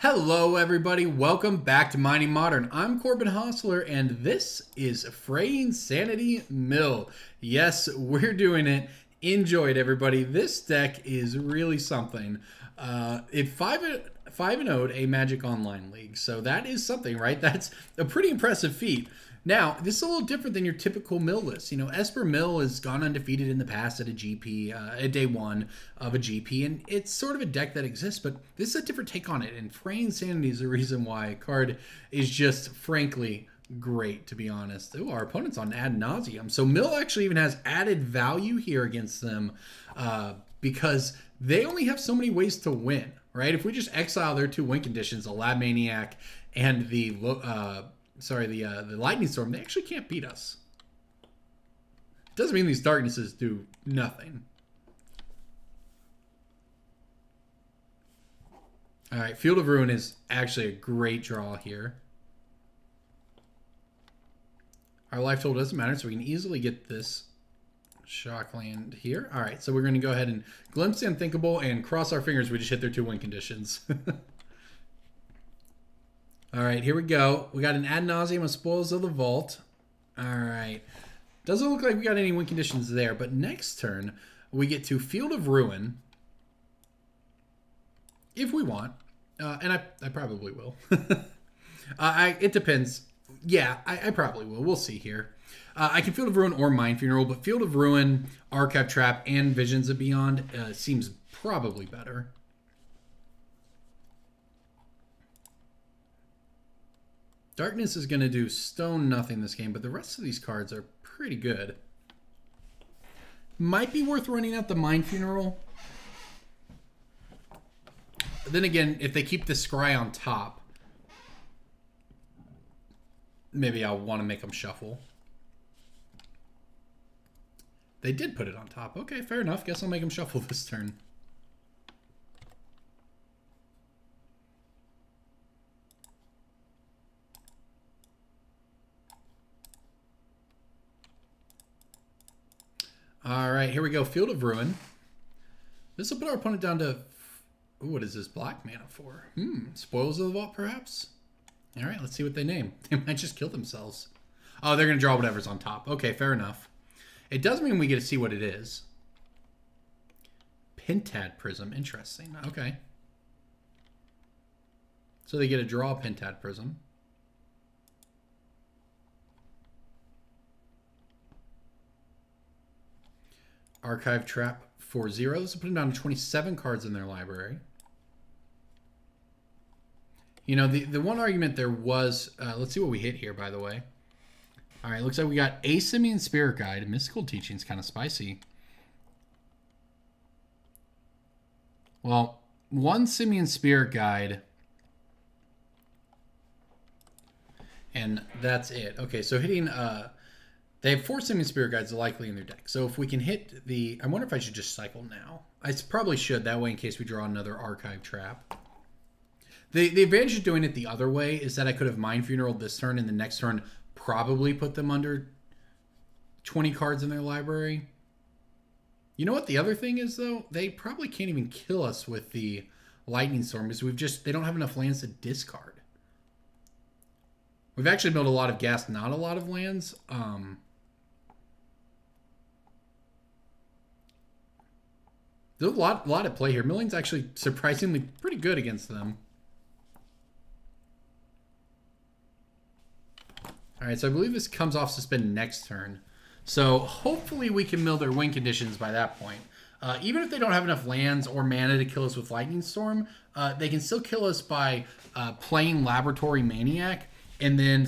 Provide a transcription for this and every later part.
Hello everybody, welcome back to Mining Modern. I'm Corbin Hostler and this is Fraying Sanity Mill. Yes, we're doing it. Enjoy it everybody. This deck is really something. It 5-0'd a Magic Online League, so that is something, right? That's a pretty impressive feat. Now, this is a little different than your typical mill list. You know, Esper Mill has gone undefeated in the past at a GP, at day one of a GP, and it's sort of a deck that exists, but this is a different take on it, and Fraying Sanity is the reason why a card is just, frankly, great, to be honest. Ooh, our opponent's on ad nauseam. So Mill actually even has added value here against them because they only have so many ways to win, right? If we just exile their two win conditions, the Lab Maniac and the Lightning Storm, they actually can't beat us. Doesn't mean these darknesses do nothing. All right, Field of Ruin is actually a great draw here. Our life total doesn't matter, so we can easily get this shock land here. All right, so we're going to go ahead and glimpse the unthinkable and cross our fingers we just hit their two win conditions. All right, here we go. We got an ad nauseam of Spoils of the Vault. All right. Doesn't look like we got any win conditions there, but next turn we get to Field of Ruin if we want. And I probably will. It depends. Yeah, I probably will. We'll see here. I can Field of Ruin or Mind Funeral, but Field of Ruin, Archive Trap, and Visions of Beyond seems probably better. Darkness is going to do stone nothing this game, but the rest of these cards are pretty good. Might be worth running out the Mind Funeral. But then again, if they keep the Scry on top, maybe I'll want to make them shuffle. They did put it on top. Okay, fair enough. Guess I'll make them shuffle this turn. All right, here we go. Field of Ruin. This will put our opponent down to... Ooh, what is this black mana for? Spoils of the Vault, perhaps? All right, let's see what they name. They might just kill themselves. Oh, they're going to draw whatever's on top. Okay, fair enough. It does mean we get to see what it is. Pentad Prism. Interesting. Okay. So they get to draw a Pentad Prism. Archive Trap for 0. This will put them down to 27 cards in their library. You know, the one argument there was... let's see what we hit here, by the way. All right, looks like we got a Simian Spirit Guide. Mystical Teaching's kind of spicy. Well, one Simian Spirit Guide. And that's it. Okay, so hitting... They have 4 Simian Spirit Guides likely in their deck. So if we can hit the... I wonder if I should just cycle now. I probably should, that way in case we draw another Archive Trap. The advantage of doing it the other way is that I could have Mind Funeraled this turn and the next turn probably put them under 20 cards in their library. You know what the other thing is, though? They probably can't even kill us with the Lightning Storm because they don't have enough lands to discard. We've actually built a lot of gas, not a lot of lands. There's a lot at play here. Milling's actually surprisingly pretty good against them. All right, so I believe this comes off suspend next turn. So hopefully we can mill their win conditions by that point. Even if they don't have enough lands or mana to kill us with Lightning Storm, they can still kill us by playing Laboratory Maniac and then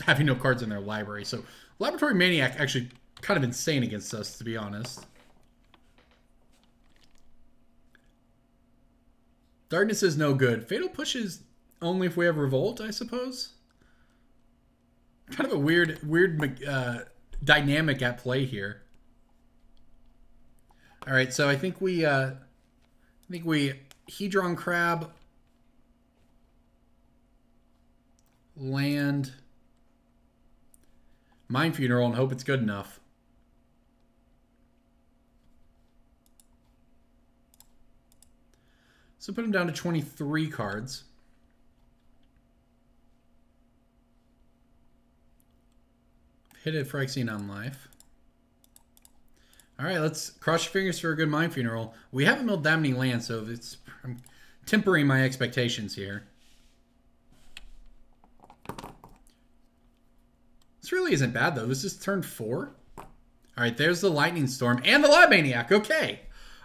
having no cards in their library. So Laboratory Maniac actually kind of insane against us, to be honest. Darkness is no good. Fatal Push is only if we have Revolt, I suppose. Kind of a weird dynamic at play here. All right, so I think we Hedron Crab, land, Mind Funeral, and hope it's good enough. So put him down to 23 cards. hit a Phyrexian on life. All right, let's cross your fingers for a good Mind Funeral. We haven't milled that many lands, so I'm tempering my expectations here. This really isn't bad, though. This is turn 4. All right, there's the Lightning Storm and the Lab Maniac. Okay.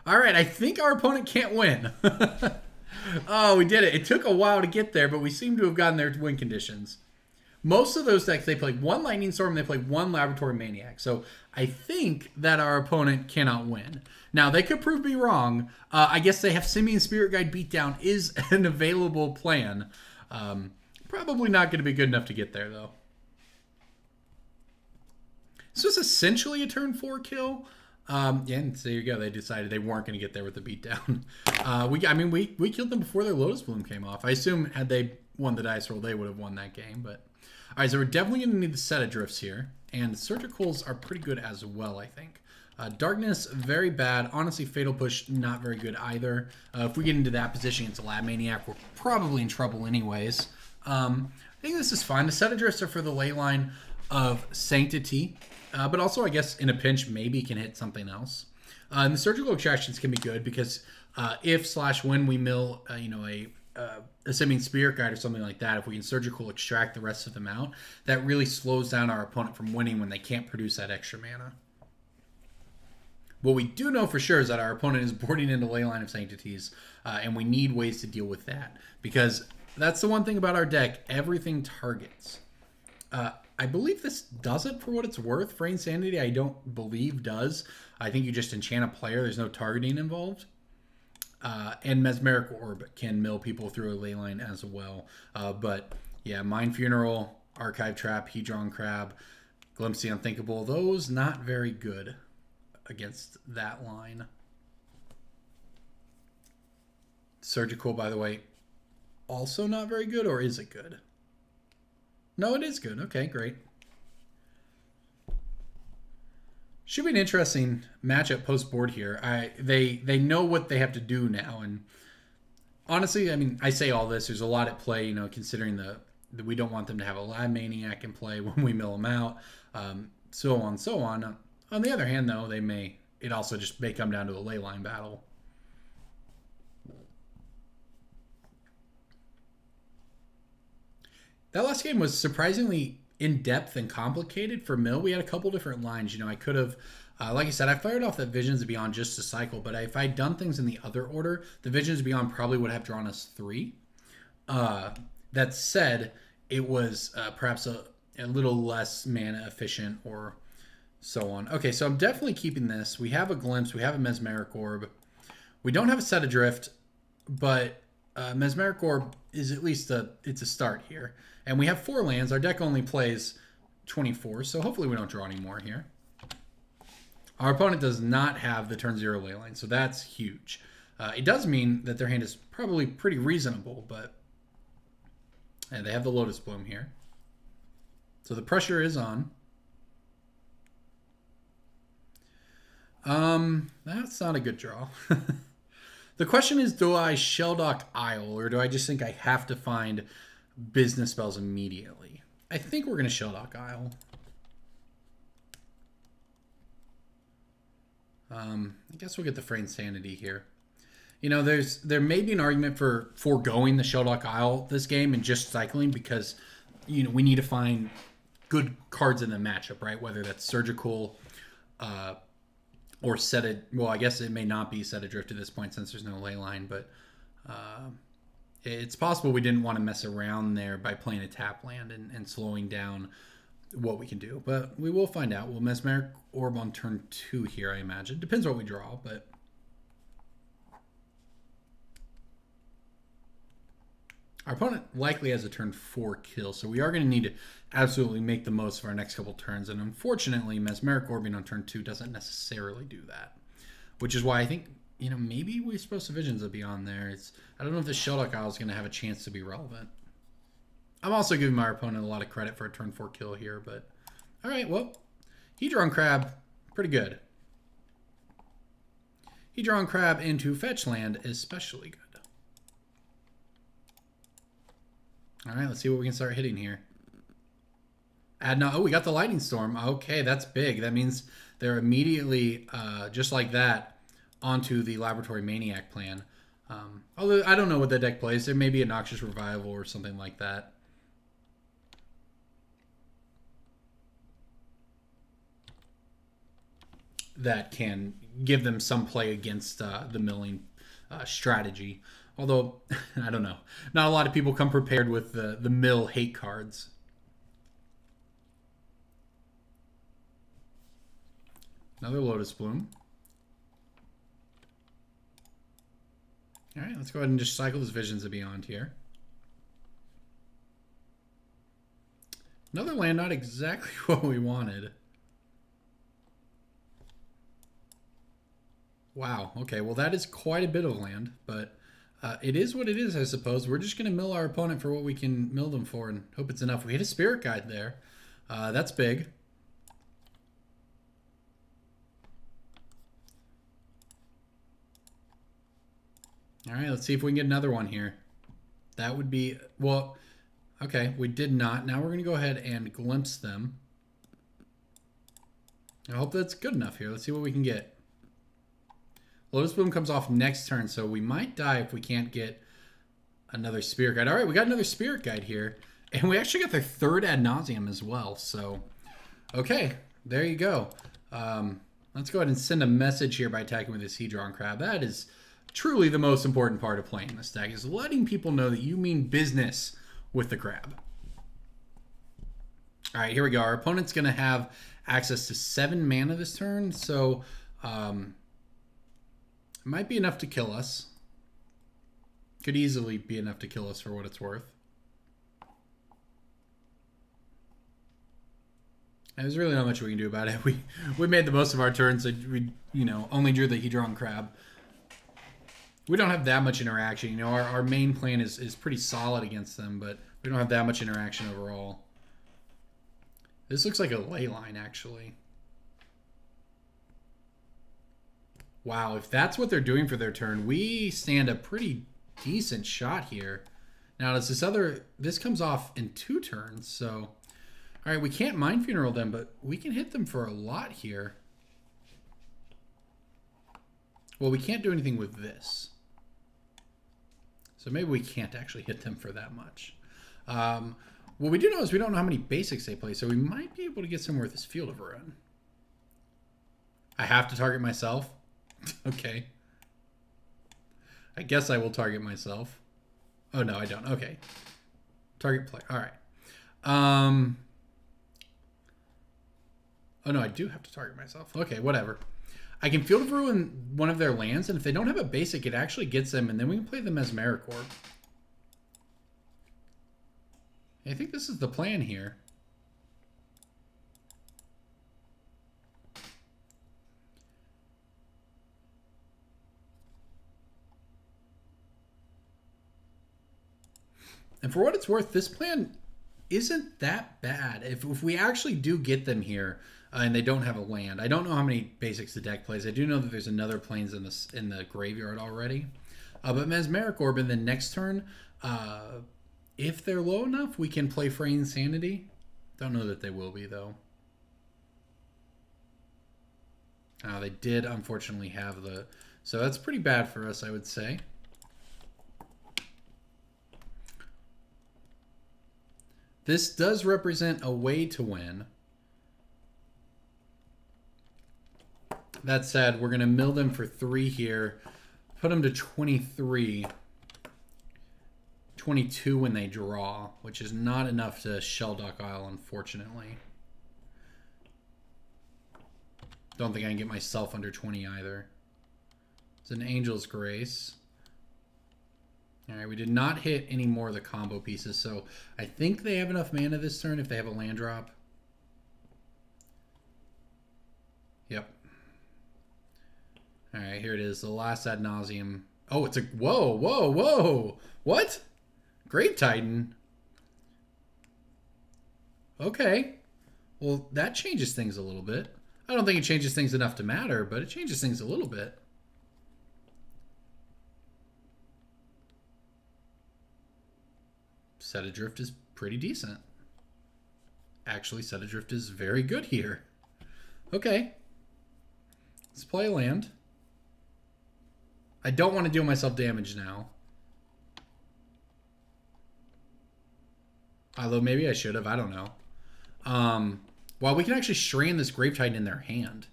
All right, I think our opponent can't win. Oh, we did it. It took a while to get there, but we seem to have gotten there to win conditions. Most of those decks, they play one Lightning Storm and they play one Laboratory Maniac. So I think that our opponent cannot win. Now, they could prove me wrong. I guess they have Simian Spirit Guide Beatdown is an available plan. Probably not going to be good enough to get there, though. This was essentially a turn 4 kill. Yeah, and so there you go. They decided they weren't going to get there with the beatdown. We killed them before their Lotus Bloom came off. I assume had they won the dice roll, they would have won that game. But all right, so we're definitely going to need the set of drifts here, and Surgicals are pretty good as well, I think. Darkness, very bad. Honestly, Fatal Push, not very good either. If we get into that position against a Lab Maniac, we're probably in trouble anyways. I think this is fine. The set of drifts are for the ley line of Sanctity. But also, I guess, in a pinch, maybe can hit something else. And the Surgical Extractions can be good because if/when we mill, a Simian Spirit Guide or something like that, if we can Surgical Extract the rest of them out, that really slows down our opponent from winning when they can't produce that extra mana. What we do know for sure is that our opponent is boarding into Leyline of Sanctities, and we need ways to deal with that. Because that's the one thing about our deck, everything targets. I believe this doesn't, for what it's worth. Fraying Sanity, I don't believe does. I think you just enchant a player. There's no targeting involved. And Mesmeric Orb can mill people through a leyline as well. But yeah, Mind Funeral, Archive Trap, Hedron Crab, Glimpse the Unthinkable. Those not very good against that line. Surgical, by the way, also not very good, or is it good? No, it is good. Okay, great. Should be an interesting matchup post-board here. They know what they have to do now, and honestly, I mean, I say all this. There's a lot at play, considering that we don't want them to have a Lab Maniac in play when we mill them out, so on, so on. On the other hand, though, it also just may come down to a leyline battle. That last game was surprisingly in-depth and complicated for mill. We had a couple different lines. I could have, like I said, I fired off that Visions Beyond just to cycle, but if I'd done things in the other order, the Visions Beyond probably would have drawn us 3. That said, it was perhaps a little less mana efficient or so on. Okay, so I'm definitely keeping this. We have a Glimpse. We have a Mesmeric Orb. We don't have a Set Adrift, but Mesmeric Orb is at least it's a start here. And we have 4 lands. Our deck only plays 24, so hopefully we don't draw any more here. Our opponent does not have the turn 0 leyline, so that's huge. It does mean that their hand is probably pretty reasonable, but they have the Lotus Bloom here. So the pressure is on. That's not a good draw. The question is, do I Shelldock Isle, or do I just think I have to find business spells immediately? I think we're going to Shelldock Isle. I guess we'll get the Fraying Sanity here. There may be an argument for foregoing the Shelldock Isle this game and just cycling because, we need to find good cards in the matchup, right? Whether that's Surgical, or well, I guess it may not be Set Adrift at this point since there's no leyline, but it's possible we didn't want to mess around there by playing a tap land and slowing down what we can do. But we will find out. We'll Mesmeric Orb on turn 2 here, I imagine. Depends what we draw, but our opponent likely has a turn 4 kill, so we are going to need to absolutely make the most of our next couple turns. And unfortunately, Mesmeric Orbing on turn 2 doesn't necessarily do that, which is why I think, maybe we're supposed to Visions of Beyond there. I don't know if the Shelldock Isle is going to have a chance to be relevant. I'm also giving my opponent a lot of credit for a turn 4 kill here, but all right, well, Hedron Crab, pretty good. Hedron Crab into Fetch Land, especially good. All right, let's see what we can start hitting here. Oh, we got the lightning storm. Okay, that's big. That means they're immediately, just like that, onto the laboratory maniac plan. Although I don't know what the deck plays. There may be a Noxious Revival or something like that. That can give them some play against the milling strategy. Although, I don't know. Not a lot of people come prepared with the mill hate cards. Another Lotus Bloom. All right, let's go ahead and just cycle this Visions of Beyond here. Another land, not exactly what we wanted. Wow, okay, well that is quite a bit of land, but it is what it is, I suppose. We're just going to mill our opponent for what we can mill them for and hope it's enough. We hit a Spirit Guide there. That's big. All right, let's see if we can get another one here. That would be, well, okay, we did not. Now we're going to go ahead and glimpse them. I hope that's good enough here. Let's see what we can get. Lotus Bloom comes off next turn, so we might die if we can't get another Spirit Guide. All right, we got another Spirit Guide here. And we actually got their third Ad Nauseam as well. So, okay, there you go. Let's go ahead and send a message here by attacking with this Hedron Crab. That is truly the most important part of playing this deck, is letting people know that you mean business with the crab. All right, here we go. Our opponent's going to have access to 7 mana this turn, so it might be enough to kill us. Could easily be enough to kill us for what it's worth. There's really not much we can do about it. We made the most of our turn, so we only drew the Hedron Crab. We don't have that much interaction. Our main plan is pretty solid against them, but we don't have that much interaction overall. This looks like a ley line, actually. Wow, if that's what they're doing for their turn, we stand a pretty decent shot here. Now, this comes off in 2 turns, so... All right, we can't Mind Funeral them, but we can hit them for a lot here. Well, we can't do anything with this. So maybe we can't actually hit them for that much. What we do know is we don't know how many basics they play, so we might be able to get somewhere with this Field of Ruin. I have to target myself? Okay. I guess I will target myself. Oh, no, I don't. Okay. Target play. All right. Oh, no, I do have to target myself. Okay, whatever. I can Field of Ruin one of their lands, and if they don't have a basic, it actually gets them, and then we can play them as Mesmeric Orb. I think this is the plan here. And for what it's worth, this plan isn't that bad. If we actually do get them here, and they don't have a land. I don't know how many basics the deck plays. I do know that there's another planes in the graveyard already. But Mesmeric Orb in the next turn, if they're low enough, we can play Fraying Sanity. Don't know that they will be, though. They did, unfortunately, have the... So that's pretty bad for us, I would say. This does represent a way to win. That said, we're going to mill them for 3 here. Put them to 23. 22 when they draw, which is not enough to Shelldock Isle, unfortunately. Don't think I can get myself under 20 either. It's an Angel's Grace. All right, we did not hit any more of the combo pieces, so I think they have enough mana this turn if they have a land drop. Yep. All right, here it is, the last Ad Nauseam. Oh, it's a... Whoa, whoa, whoa! What? Great Titan. Okay. Well, that changes things a little bit. I don't think it changes things enough to matter, but it changes things a little bit. Set Adrift is pretty decent. Actually, Set Adrift is very good here. Okay. Let's play a land. I don't want to deal myself damage now. Although maybe I should have. I don't know. Well, we can actually strain this Grave Titan in their hand.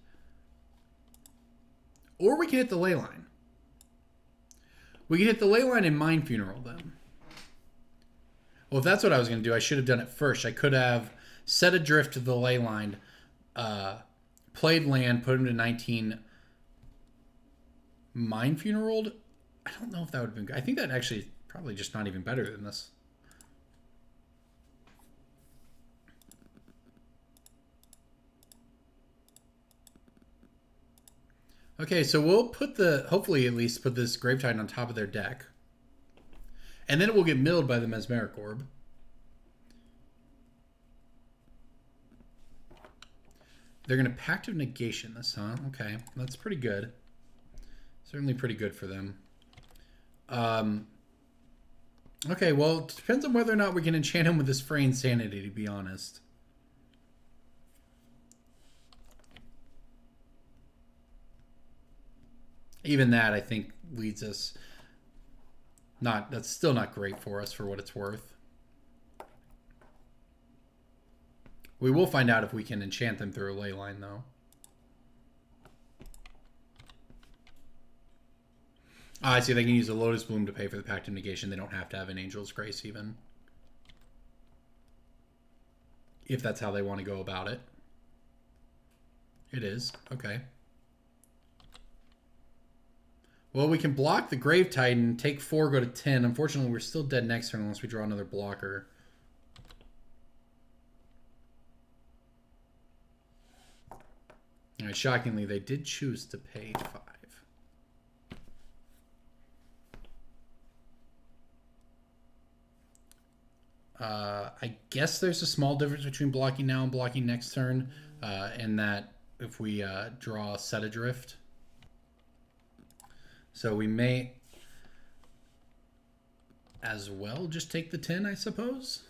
Or we can hit the Leyline. We can hit the Leyline and Mind Funeral then. Well, if that's what I was going to do, I should have done it first. I could have Set Adrift to the Leyline, played land, put him to 19, Mind Funeraled. I don't know if that would have been good. I think that actually probably just not even better than this. Okay, so we'll put hopefully at least put this Grave Titan on top of their deck. And then it will get milled by the Mesmeric Orb. They're going to Pact of Negation this, huh? Okay, that's pretty good. Certainly pretty good for them. Okay, well, it depends on whether or not we can enchant him with this Fraying Sanity, to be honest. Even that, I think, leads us... That's still not great for us for what it's worth. We will find out if we can enchant them through a Leyline, though. I see they can use a Lotus Bloom to pay for the Pact of Negation. They don't have to have an Angel's Grace, even. If that's how they want to go about it. It is. Okay. Well, we can block the Grave Titan, take 4, go to 10. Unfortunately, we're still dead next turn unless we draw another blocker. All right, shockingly, they did choose to pay 5. I guess there's a small difference between blocking now and blocking next turn, in that if we draw Set Adrift. So we may as well just take the 10, I suppose.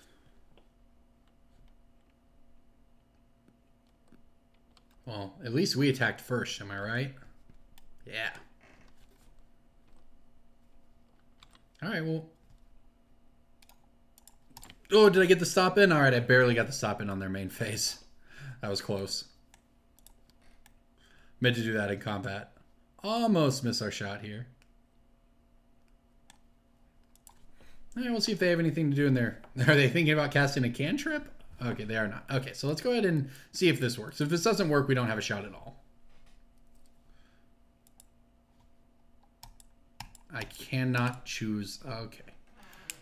Well, at least we attacked first, am I right? Yeah. All right, well. Oh, did I get the stop in? All right, I barely got the stop in on their main phase. That was close. Meant to do that in combat. Almost miss our shot here. All right, we'll see if they have anything to do in there. Are they thinking about casting a cantrip? Okay, they are not. Okay, so let's go ahead and see if this works. If this doesn't work, we don't have a shot at all. I cannot choose. Okay.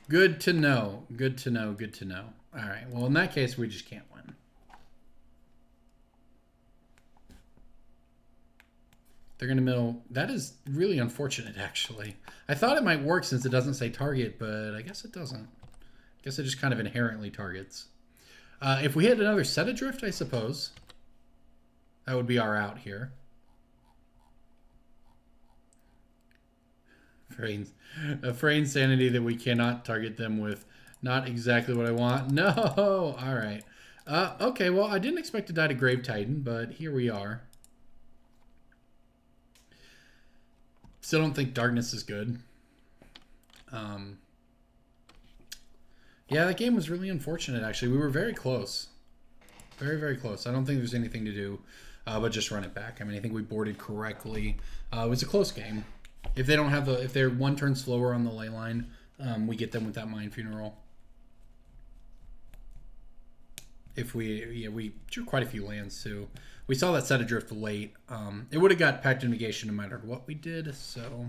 Good to know. Good to know. Good to know. All right. Well, in that case, we just can't win. They're going to mill. That is really unfortunate, actually. I thought it might work since it doesn't say target, but I guess it doesn't. I guess it just kind of inherently targets. If we hit another Set Adrift, I suppose, that would be our out here. Fraying Sanity that we cannot target them with. Not exactly what I want. No! All right. Okay, well, I didn't expect to die to Grave Titan, but here we are. Still don't think Darkness is good. Yeah, that game was really unfortunate, actually. We were very close. Very, very close. I don't think there's anything to do but just run it back. I mean, I think we boarded correctly. It was a close game. If they don't have if they're one turn slower on the Leyline, we get them with that Mind Funeral. If we drew quite a few lands too. We saw that Set Adrift late. It would have got Pact of Negation no matter what we did, so.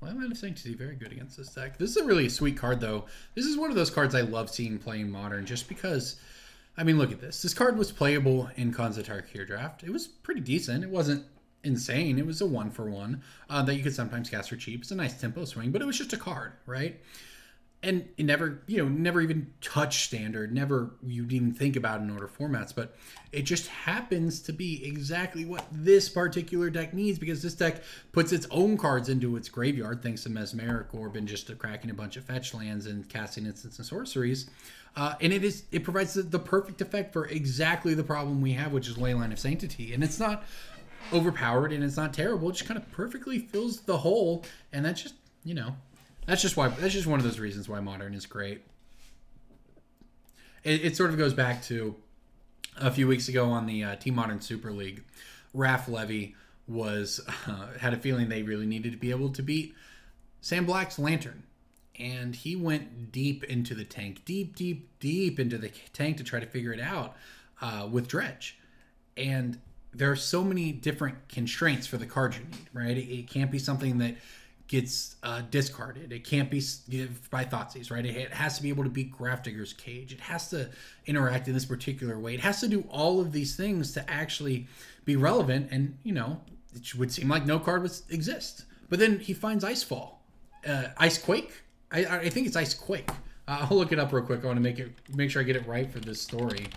Leyline of Sanctity, very good against this deck. This is a really sweet card, though. This is one of those cards I love seeing playing Modern, just because, I mean, look at this. This card was playable in Khans of Tarkir Draft. It was pretty decent. It wasn't insane. It was a 1-for-1 that you could sometimes cast for cheap. It's a nice tempo swing, but it was just a card, right? and it never, never even touch standard, never you'd even think about in order formats, but it just happens to be exactly what this particular deck needs, because this deck puts its own cards into its graveyard thanks to Mesmeric Corbin just cracking a bunch of fetch lands and casting instants and sorceries, and it provides the perfect effect for exactly the problem we have, which is Leyline of Sanctity, and it's not overpowered and it's not terrible. It just kind of perfectly fills the hole, and that's just, that's just one of those reasons why Modern is great. It sort of goes back to a few weeks ago on the Team Modern Super League. Raph Levy had a feeling they really needed to be able to beat Sam Black's Lantern, and he went deep into the tank, deep into the tank to try to figure it out with Dredge. And there are so many different constraints for the card you need, right? It can't be something that gets discarded. It can't be by Thoughtseize, right? It has to be able to beat Grafdigger's Cage. It has to interact in this particular way. It has to do all of these things to actually be relevant, and, it would seem like no card would exist. But then he finds Icequake. I think it's Icequake. I'll look it up real quick. I want to make sure I get it right for this story.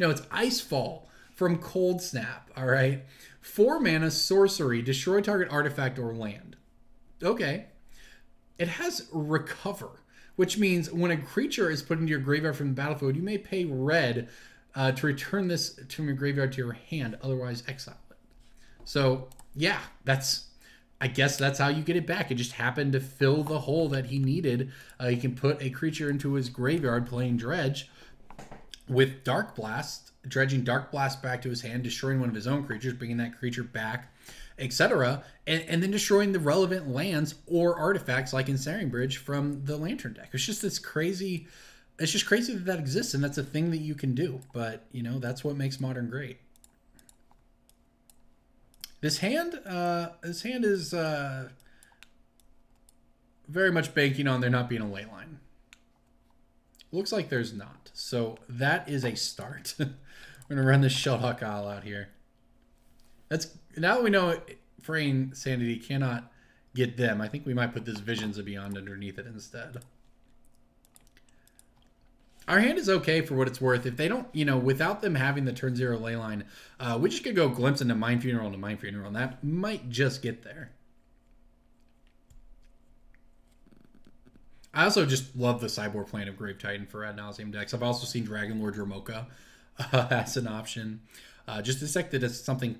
No, it's Icefall from Cold Snap, all right? 4 mana sorcery, destroy target artifact or land. Okay. It has Recover, which means when a creature is put into your graveyard from the battlefield, you may pay red to return this from your graveyard to your hand, otherwise exile it. So, yeah, I guess that's how you get it back. It just happened to fill the hole that he needed. He can put a creature into his graveyard playing Dredge, with Dark Blast, dredging Dark Blast back to his hand, destroying one of his own creatures, bringing that creature back, etc., and then destroying the relevant lands or artifacts like Ensnaring Bridge from the Lantern deck. It's just this crazy. It's just crazy that exists, and that's a thing that you can do. But that's what makes Modern great. This hand is very much banking on there not being a leyline. Looks like there's not. So that is a start. We're going to run this Shellhawk Isle out here. Now that we know Fraying Sanity cannot get them, I think we might put this Visions of Beyond underneath it instead. Our hand is okay for what it's worth. If they don't, without them having the turn 0 leyline, we just could go Glimpse into Mind Funeral and Mind Funeral, and that might just get there. I also just love the sideboard plan of Grave Titan for ad nauseam decks. I've also seen Dragon Lord Dromoka as an option. Just this deck that does something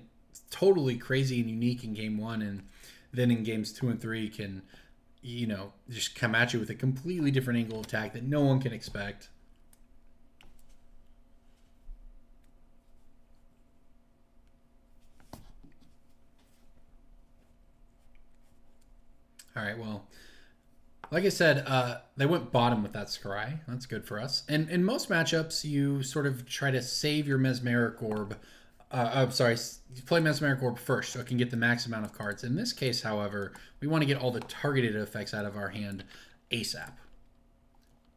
totally crazy and unique in game 1, and then in games 2 and 3 can, just come at you with a completely different angle of attack that no one can expect. All right, well, like I said, they went bottom with that Scry. That's good for us. And in most matchups, you sort of try to save your Mesmeric Orb. You play Mesmeric Orb first so it can get the max amount of cards. In this case, however, we want to get all the targeted effects out of our hand ASAP.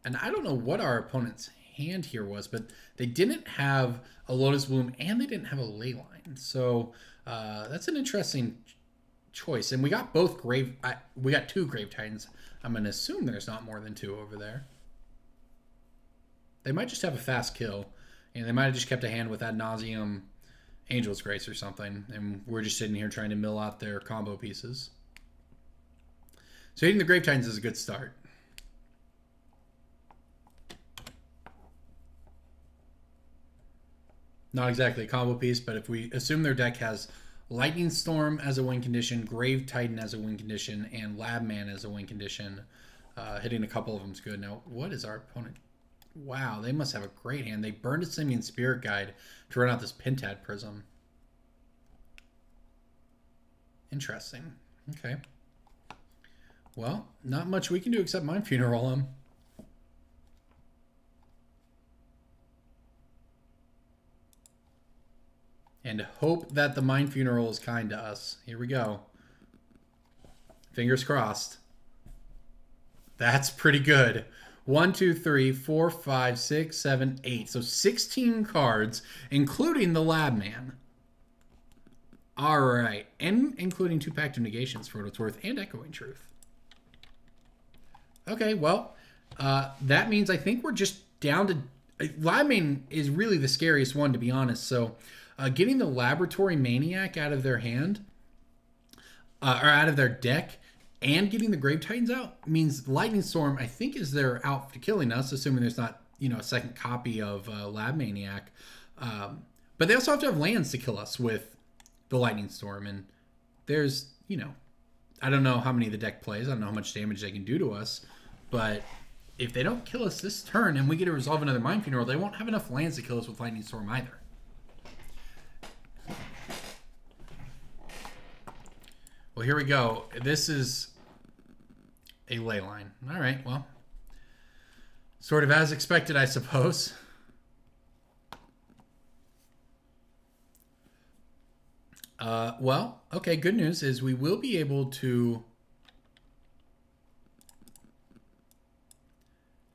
And I don't know what our opponent's hand here was, but they didn't have a Lotus Bloom and they didn't have a Leyline. So that's an interesting choice. And we got we got 2 Grave Titans. I'm going to assume there's not more than 2 over there. They might just have a fast kill. And they might have just kept a hand with ad nauseam Angel's Grace or something. And we're just sitting here trying to mill out their combo pieces. So hitting the Grave Titans is a good start. Not exactly a combo piece, but if we assume their deck has Lightning Storm as a win condition, Grave Titan as a win condition, and Lab Man as a win condition, hitting a couple of them is good. Now, what is our opponent? Wow, they must have a great hand. They burned a Simian Spirit Guide to run out this Pentad Prism. Interesting. Okay. Well, not much we can do except Mind Funeral him. And hope that the Mind Funeral is kind to us. Here we go. Fingers crossed. That's pretty good. 1, 2, 3, 4, 5, 6, 7, 8. So 16 cards, including the Lab Man. All right. And including 2 Pact of Negations for what it's worth and Echoing Truth. Okay, well, that means I think we're just down to... Liveman is really the scariest one, to be honest. So getting the Laboratory Maniac out of their hand, or out of their deck, and getting the Grave Titans out means Lightning Storm, I think, is they're out for killing us, assuming there's not, you know, a second copy of Lab Maniac. But they also have to have lands to kill us with the Lightning Storm. And there's, you know, I don't know how many the deck plays. I don't know how much damage they can do to us. But if they don't kill us this turn and we get to resolve another Mind Funeral, they won't have enough lands to kill us with Lightning Storm either. Well, here we go. This is a ley line. All right, well, sort of as expected, I suppose. Well, okay, good news is we will be able to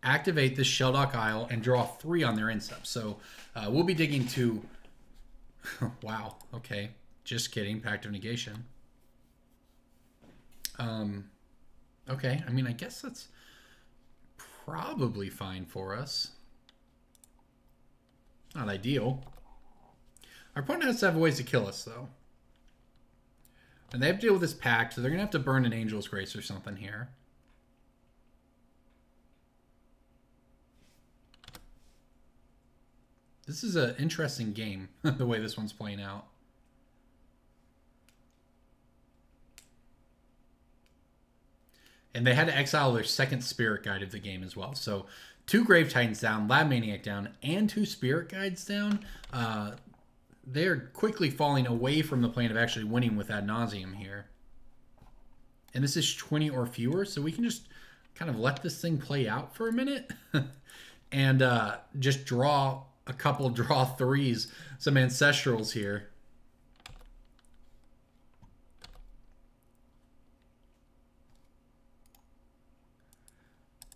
activate this Shelldock Isle and draw 3 on their incept. So we'll be digging to... wow, okay. Just kidding. Pact of Negation. Okay, I mean, I guess that's probably fine for us. Not ideal. Our opponent has to have ways to kill us, though. And they have to deal with this pact, so they're going to have to burn an Angel's Grace or something here. This is an interesting game, the way this one's playing out. And they had to exile their second Spirit Guide of the game as well. So 2 Grave Titans down, Lab Maniac down, and 2 Spirit Guides down. They're quickly falling away from the plan of actually winning with that Nauseam here. And this is 20 or fewer, so we can just kind of let this thing play out for a minute. And just draw a couple, draw 3s, some Ancestrals here.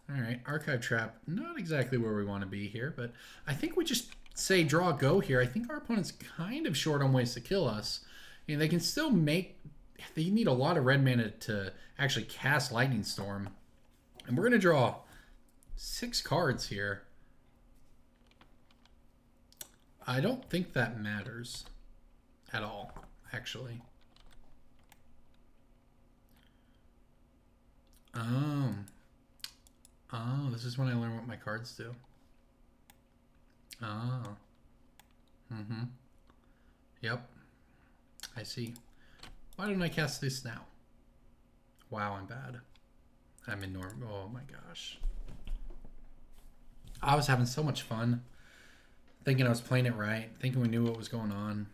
All right, Archive Trap, not exactly where we want to be here, but I think we just say draw go here. I think our opponent's kind of short on ways to kill us. And they can still make... They need a lot of red mana to actually cast Lightning Storm. And we're going to draw 6 cards here. I don't think that matters at all, actually. Oh, this is when I learn what my cards do. Oh. Mm-hmm. Yep. I see. Why don't I cast this now? Wow, I'm bad. I'm in norm. Oh my gosh. I was having so much fun. Thinking I was playing it right. Thinking we knew what was going on.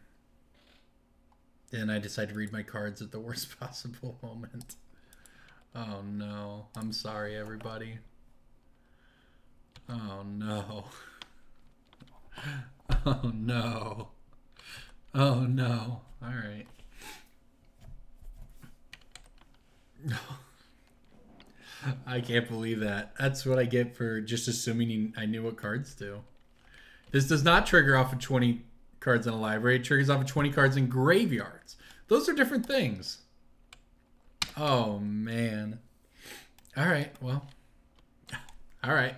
Then I decided to read my cards at the worst possible moment. Oh no. I'm sorry, everybody. Oh no. Oh no. Oh no. Alright. I can't believe that. That's what I get for just assuming I knew what cards do. This does not trigger off of 20 cards in a library. It triggers off of 20 cards in graveyards. Those are different things. Oh, man. Alright, well. Alright.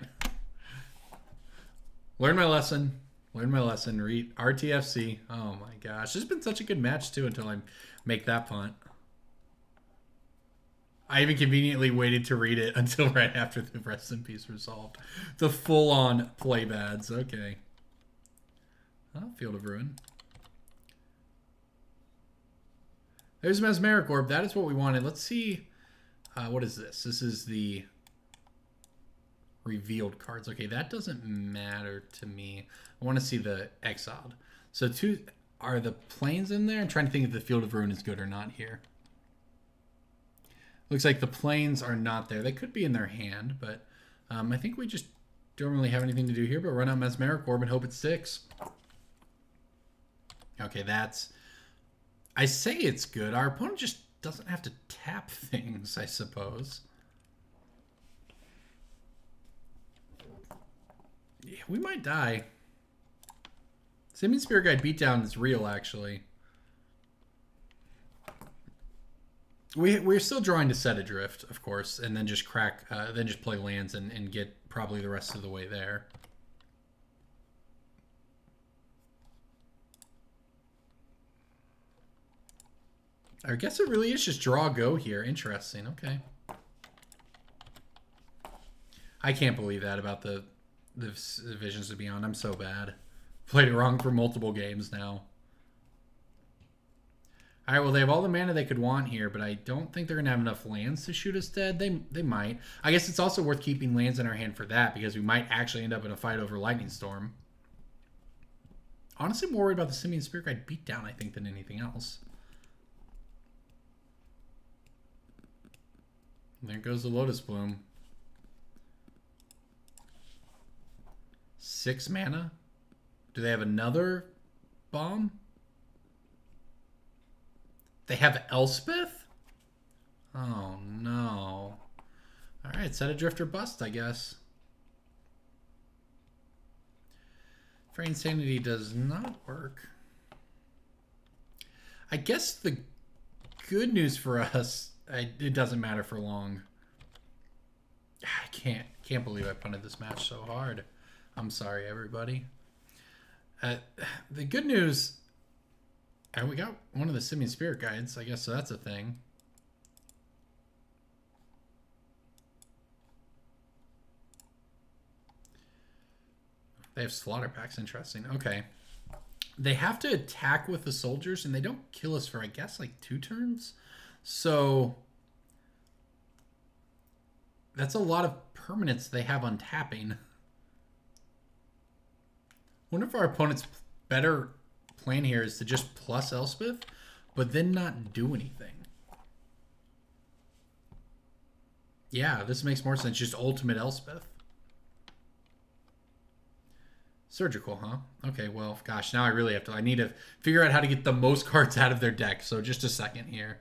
Learn my lesson. Learn my lesson. Read RTFC. Oh my gosh. This has been such a good match too until I make that punt. I even conveniently waited to read it until right after the Rest in Peace resolved. The full-on play bads. Okay. Oh, Field of Ruin. There's Mesmeric Orb. That is what we wanted. Let's see. What is this? This is the revealed cards. Okay, that doesn't matter to me. I want to see the exiled. So are the planes in there? I'm trying to think if the Field of Ruin is good or not here. Looks like the planes are not there. They could be in their hand, but I think we just don't really have anything to do here but run out Mesmeric Orb and hope it sticks. Okay, that's... I say it's good. Our opponent just doesn't have to tap things, I suppose. Yeah, we might die. Simian Spirit Guide Beatdown is real, actually. We're still drawing to set adrift, of course, and then just then just play lands and get probably the rest of the way there. I guess it really is just draw go here. Interesting. Okay. I can't believe that about the Visions of Beyond. I'm so bad. Played it wrong for multiple games now. All right, well, they have all the mana they could want here, but I don't think they're going to have enough lands to shoot us dead. They might. I guess it's also worth keeping lands in our hand for that, because we might actually end up in a fight over Lightning Storm. Honestly, more worried about the Simian Spirit Guide beatdown, I think, than anything else. And there goes the Lotus Bloom. 6 mana? Do they have another bomb? They have Elspeth? Oh, no. Alright, set adrift or bust, I guess. Fraying Sanity does not work. I guess the good news for us, it doesn't matter for long. I can't believe I punted this match so hard. I'm sorry, everybody. The good news... And we got one of the Simian Spirit Guides, I guess, so that's a thing. They have Slaughter Packs, interesting. Okay. They have to attack with the soldiers, and they don't kill us for, I guess, like 2 turns. So that's a lot of permanents they have on tapping. Wonder if our opponent's better plan here is to just plus Elspeth, but then not do anything. Yeah, this makes more sense. Just ultimate Elspeth. Surgical, huh? Okay, well, gosh, now I really have to... I need to figure out how to get the most cards out of their deck, so just a second here.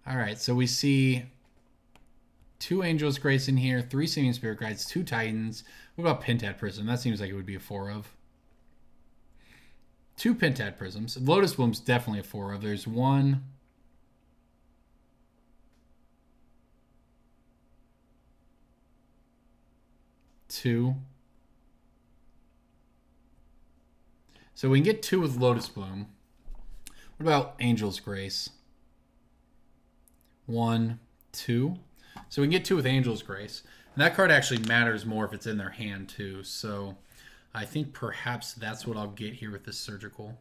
All right, so we see 2 Angel's Grace in here, 3 Simian Spirit Guides, 2 Titans. What about Pentad Prism? That seems like it would be a 4 of. 2 Pentad Prisms. Lotus Bloom's definitely a 4 of. There's 1... 2. So we can get 2 with Lotus Bloom. What about Angel's Grace? 1, 2. So we can get 2 with Angel's Grace. And that card actually matters more if it's in their hand too. So I think perhaps that's what I'll get here with this Surgical.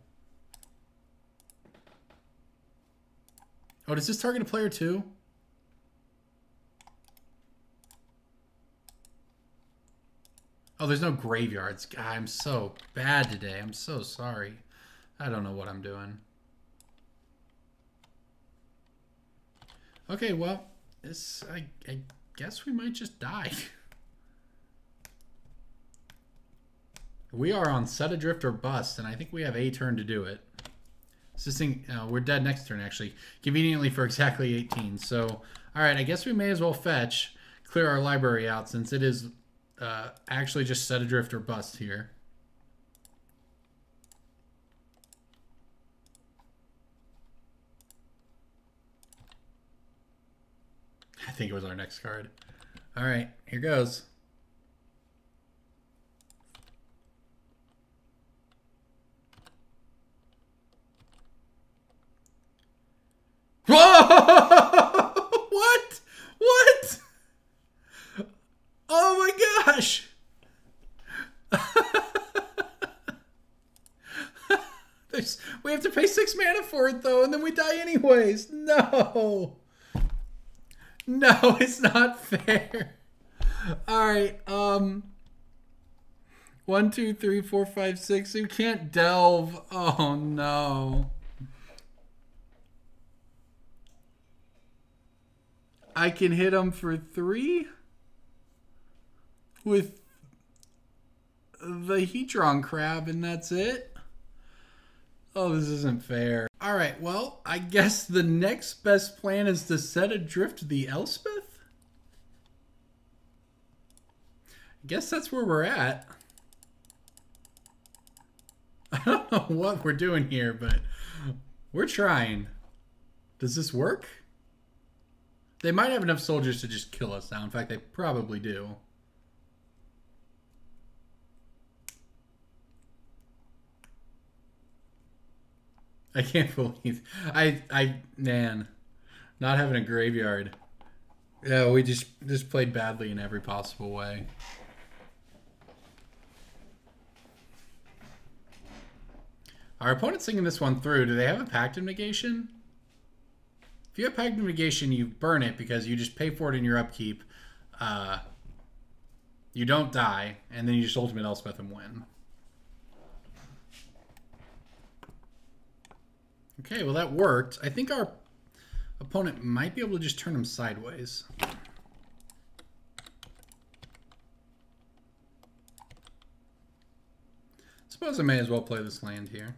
Oh, does this target a player too? Oh, there's no graveyards. God, I'm so bad today. I'm so sorry. I don't know what I'm doing. Okay, well, this I guess we might just die. We are on set adrift or bust, and I think we have a turn to do it. This thing, we're dead next turn, actually. Conveniently for exactly 18. So, all right, I guess we may as well fetch, clear our library out, since it is actually just set adrift or bust here. I think it was our next card. All right, here goes. Whoa! What? What? Oh my gosh! We have to pay 6 mana for it though, and then we die anyways. No! No, it's not fair. Alright, 1, 2, 3, 4, 5, 6. You can't delve. Oh no. I can hit him for 3 with the Hedron Crab, and that's it. Oh, this isn't fair. All right, well, I guess the next best plan is to set adrift the Elspeth. guess that's where we're at. I don't know what we're doing here, but we're trying. Does this work? They might have enough soldiers to just kill us now. In fact, they probably do. I can't believe man, not having a graveyard. Yeah, we just played badly in every possible way. Our opponent's thinking this one through. Do they have a Pact of Negation? If you have Pact of Negation, you burn it because you just pay for it in your upkeep. You don't die, and then you just Ultimate Elspeth and win. Okay, well that worked. I think our opponent might be able to just turn him sideways. Suppose I may as well play this land here.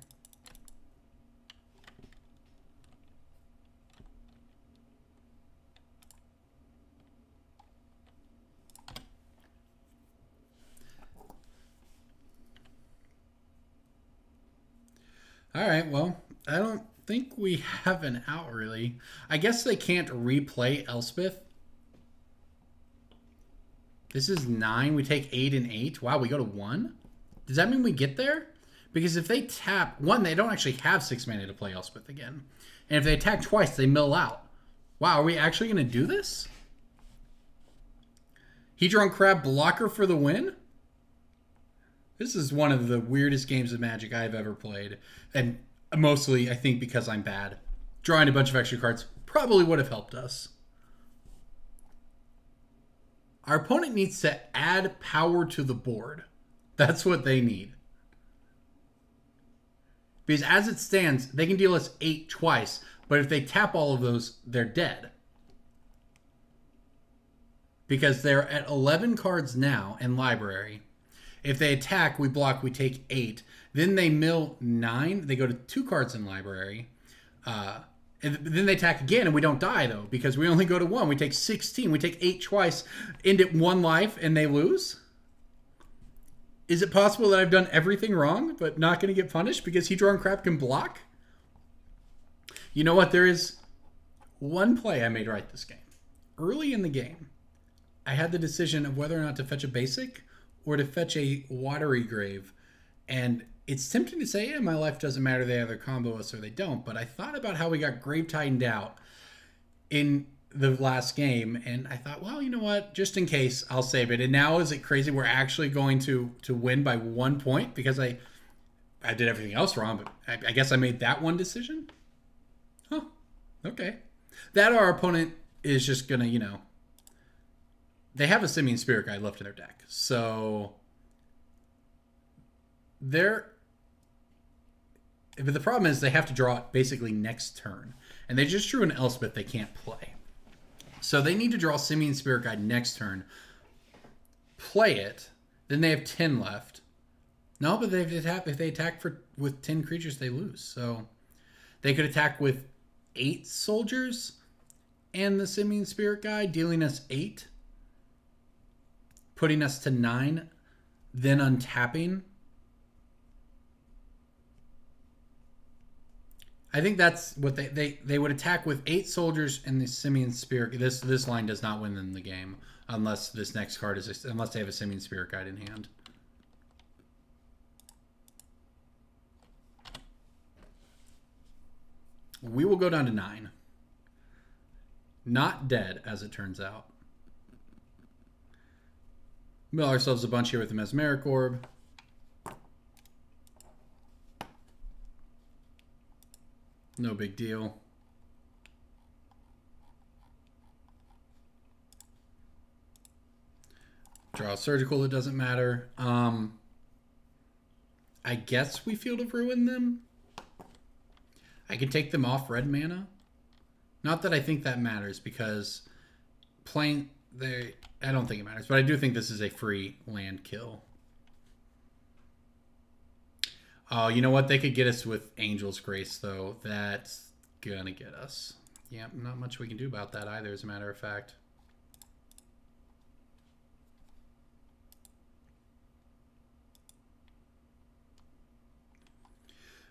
All right, well, I don't think we have an out, really. I guess they can't replay Elspeth. This is 9. We take 8 and 8. Wow, we go to 1? Does that mean we get there? Because if they tap... 1, they don't actually have 6 mana to play Elspeth again. And if they attack twice, they mill out. Wow, are we actually going to do this? Hedron Crab blocker for the win? This is one of the weirdest games of Magic I've ever played. And mostly, I think, because I'm bad. Drawing a bunch of extra cards probably would have helped us. Our opponent needs to add power to the board. That's what they need. Because as it stands, they can deal us 8 twice. But if they tap all of those, they're dead. Because they're at 11 cards now in library. If they attack, we block, we take 8. Then they mill 9. They go to 2 cards in library. And then they attack again, and we don't die, though, because we only go to 1. We take 16. We take 8 twice, end at 1 life, and they lose? Is it possible that I've done everything wrong, but not going to get punished because Hedron Crab can block? You know what? There is one play I made right this game. Early in the game, I had the decision of whether or not to fetch a basic or to fetch a Watery Grave. And it's tempting to say, yeah, my life doesn't matter. They either combo us or they don't. But I thought about how we got Grave Titaned out in the last game. And I thought, well, you know what? Just in case, I'll save it. And now, is it crazy? We're actually going to win by 1 point because I did everything else wrong. But I guess I made that one decision. Huh. Okay. That our opponent is just going to, you know, they have a Simian Spirit Guide left in their deck. So but the problem is they have to draw it basically next turn. And they just drew an Elspeth they can't play. So they need to draw Simian Spirit Guide next turn. Play it. Then they have 10 left. No, but if they attack with 10 creatures, they lose. So they could attack with 8 soldiers and the Simian Spirit Guide, dealing us 8. Putting us to 9. Then untapping. I think that's what they would attack with 8 soldiers and the Simian Spirit. This line does not win them the game unless this next card unless they have a Simian Spirit Guide in hand. We will go down to 9. Not dead, as it turns out. Mill ourselves a bunch here with the Mesmeric Orb. No big deal. Draw a Surgical, it doesn't matter. I guess we Field of Ruin them. I can take them off red mana. Not that I think that matters because playing I don't think it matters, but I do think this is a free land kill. Oh, you know what? They could get us with Angel's Grace, though. That's gonna get us. Yeah, not much we can do about that either, as a matter of fact.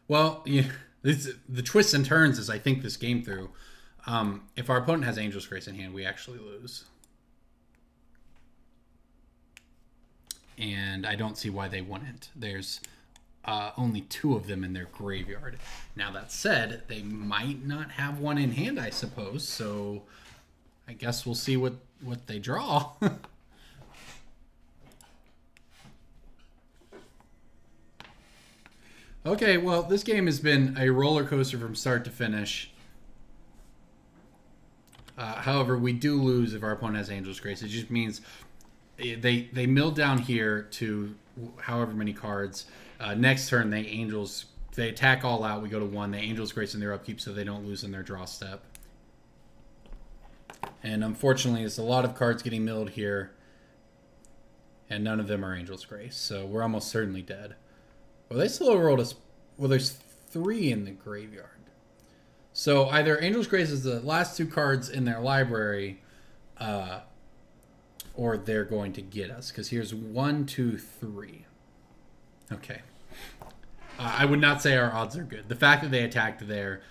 Well, yeah, the twists and turns as I think this game through. If our opponent has Angel's Grace in hand, we actually lose. And I don't see why they wouldn't. There's only 2 of them in their graveyard. Now, that said, they might not have one in hand, I suppose. So I guess we'll see what they draw. Okay, well, this game has been a roller coaster from start to finish. However, we do lose if our opponent has Angel's Grace. It just means they mill down here to however many cards. Next turn, they attack all out. We go to 1. They Angel's Grace in their upkeep so they don't lose in their draw step. And unfortunately, there's a lot of cards getting milled here. And none of them are Angel's Grace. So we're almost certainly dead. Well, they still rolled us. Well, there's 3 in the graveyard. So either Angel's Grace is the last 2 cards in their library, or they're going to get us. Because here's 1, 2, 3. Okay. I would not say our odds are good. The fact that they attacked there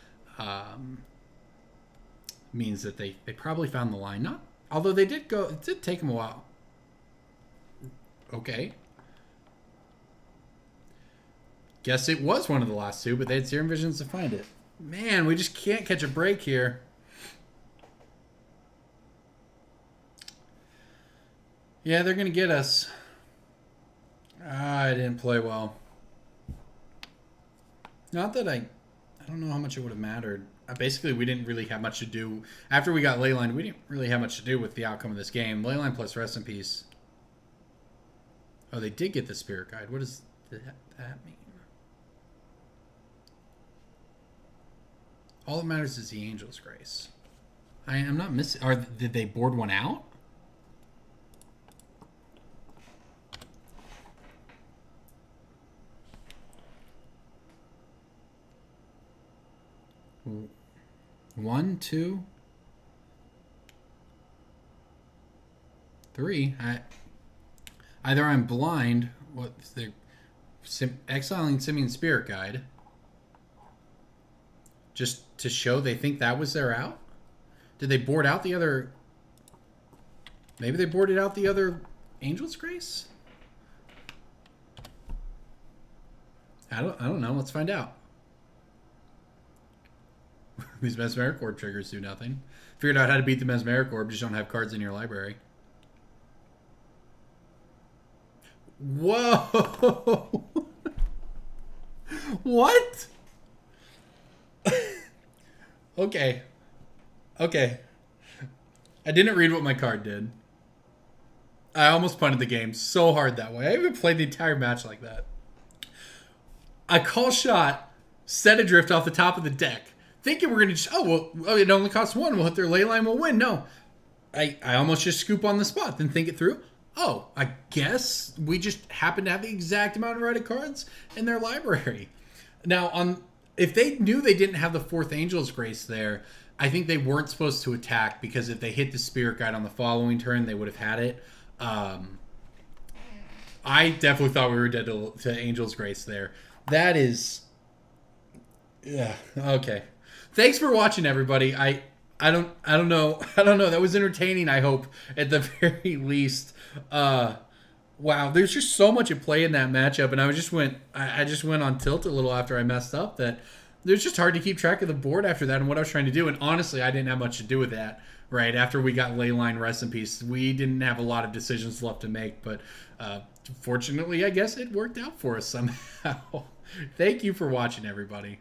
means that they probably found the line. Not, although they did go. It did take them a while. Okay. Guess it was one of the last 2, but they had Serum Visions to find it. Man, we just can't catch a break here. Yeah, they're going to get us. I didn't play well. Not that I don't know how much it would have mattered. Basically, we didn't really have much to do. After we got Leyline, we didn't really have much to do with the outcome of this game. Leyline plus Rest in Peace. Oh, they did get the Spirit Guide. What does that mean? All that matters is the Angel's Grace. I'm not missing. Did they board one out? One, 2, 3. Either I'm blind. What's the exiling Simian Spirit Guide? Just to show they think that was their out? Did they board out the other... Maybe they boarded out the other Angel's Grace? I don't know. Let's find out. These Mesmeric Orb triggers do nothing. Figured out how to beat the Mesmeric Orb, just don't have cards in your library. Whoa! What? Okay. Okay. I didn't read what my card did. I almost punted the game so hard that way. I even played the entire match like that. I call shot, set adrift off the top of the deck, thinking we're going to just, it only costs 1. We'll hit their ley line, we'll win. No. I almost just scoop on the spot, then think it through. Oh, I guess we just happen to have the exact amount of Riding cards in their library. Now, if they knew they didn't have the 4th Angel's Grace there, I think they weren't supposed to attack, because if they hit the Spirit Guide on the following turn, they would have had it. I definitely thought we were dead to Angel's Grace there. That is... Yeah, okay. Thanks for watching, everybody. I don't know. That was entertaining, I hope, at the very least. Wow, there's just so much at play in that matchup, and I just went on tilt a little after I messed up. That it was just hard to keep track of the board after that and what I was trying to do. And honestly, I didn't have much to do with that. Right after we got Leyline Rest in Peace, we didn't have a lot of decisions left to make. But fortunately, I guess it worked out for us somehow. Thank you for watching, everybody.